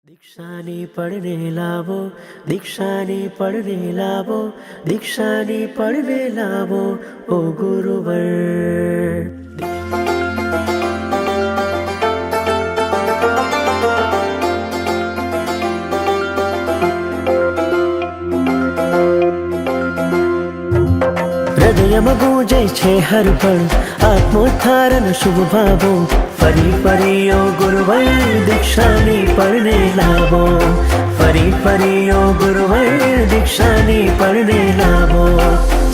દીક્ષાની પડને લાવો, દીક્ષાની પડને લાવો, દીક્ષાની પડને લાવો, ઓ ગુરુવર. હૃદયમાં ગૂંજે છે હર પળ આત્મોત્થાન શુભ ભાવો. ફરી ફરી ઓ ગુરુવર દીક્ષાની પડને લાવો, ફરી ફરી ઓ ગુરુવર દીક્ષાની પડને લાવો.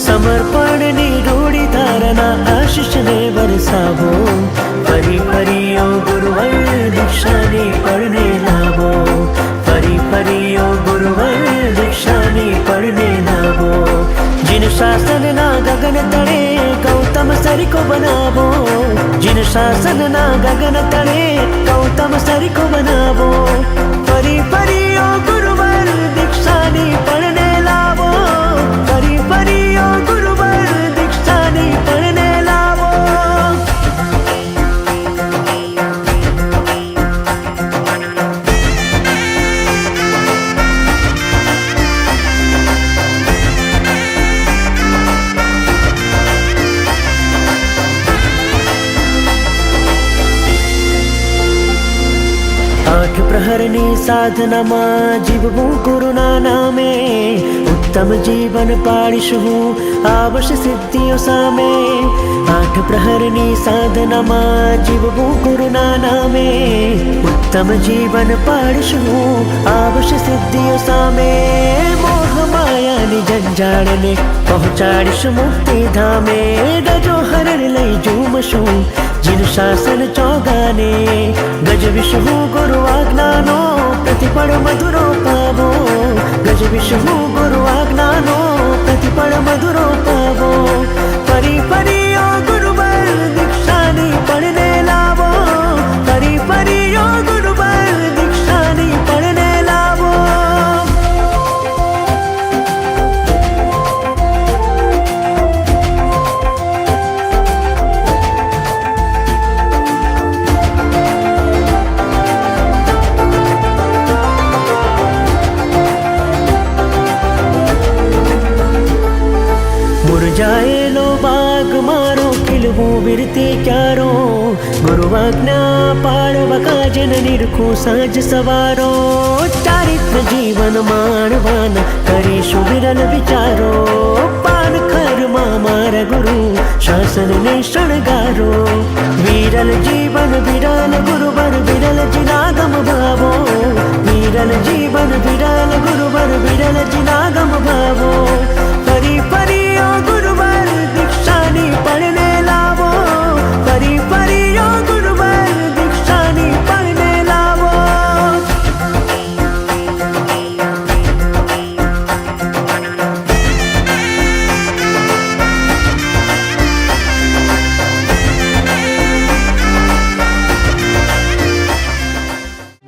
સમર્પણની રૂડી તારના આશીષને વરસાવો. ફરી ફરી ઓ ગુરુવર દીક્ષાની પડને લાવો, ફરી ફરી ઓ ગુરુવર દીક્ષાની પડને લાવો. जिन शासन ना गगन तड़े गौतम सरी को बनावो, जिन शासन ना गगन तड़े गौतम सरी को बनावो. फरी फरी ओ गुरुवर दीक्षानी પડને લાવો, ફરી ફરી ઓ ગુરુવર દીક્ષાની પડને લાવો. आठ प्रहरनी साधनाમાં જીવવું ગુરુના નામે. ઉત્તમ જીવન પાડીશું આવશે સિદ્ધિઓ સામે. આઠ પ્રહરની સાધનામાં જીવવું ગુરુના નામે. ઉત્તમ જીવન પાડીશું આવશે સિદ્ધિઓ સામે. મોહ માયાની જંજાળને પહોંચાડીશું મુક્તિ ધામે. ગજો હરણ લઈ ઝૂમશું जिन शासन चौगाने गजविषु गुरु आज्ञानो प्रतिपल मधुरो पावो. गजविषु गुरु आज्ञानो प्रतिपल मधुरो पावो. फरी फरी ओ गुरुवर दीक्षानी પડને લાવો, फरी फरी ओ गुरुवर दीक्षानी પડને લાવો. મુરઝાયેલો બાગ મારો ખીલવું વીરતી ક્યારો. ગુરુઆજ્ઞા પાળવા કાજન નિરખું સાંજ સવારો. ચારિત્ર જીવન માણવાના કરીશું વિરલ વિચારો. પાનખરમાં મારા ગુરુ શાસનને શણગારો. વિરલ જીવન વિરલ ગુરુવર વિરલજી નાગમ ભાવો. વિરલ જીવન વિરલ ગુરુવર વિરલજી નાગમ ભાવો. ફરી ફરી ઓ ગુરુવર દીક્ષાની પડને લાવો, ફરી ફરી ઓ ગુરુવર દીક્ષાની પડને લાવો.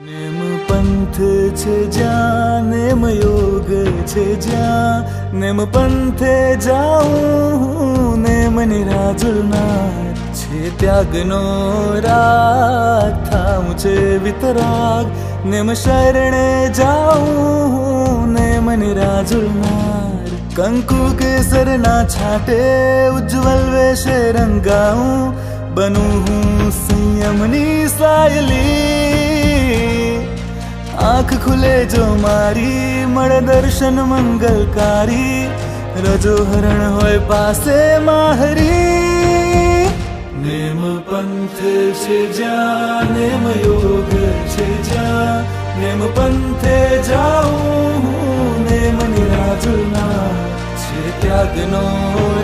નેમ પંથ છે જ્યાં નેમ યોગ છે જ્યાં, નેમ પંથે જાઉં નેમ નિરાજુલનાર છે. ત્યાગનો રાગ થાઉં છે વિતરાગ, નેમ શરણે જાઉં નેમ નિરાજુલનાર. કંકુ કેસરના છાટે ઉજ્જવલ વેશે રંગાઉં, બનું હું સંયમની સાયલી. આંખ ખુલે જો મારી મળે દર્શન મંગલકારી. રજો હરણ હોય પાસે માહરી. નેમ પંથ છે જ્યાં નેમ યોગ છે જ્યાં, નેમ પંથે જાઉં નેમ નિરાજુલનાર છે. ત્યાગનો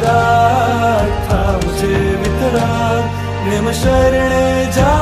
રાગ થાવ છે વિતરાગ, નેમ શરણે જા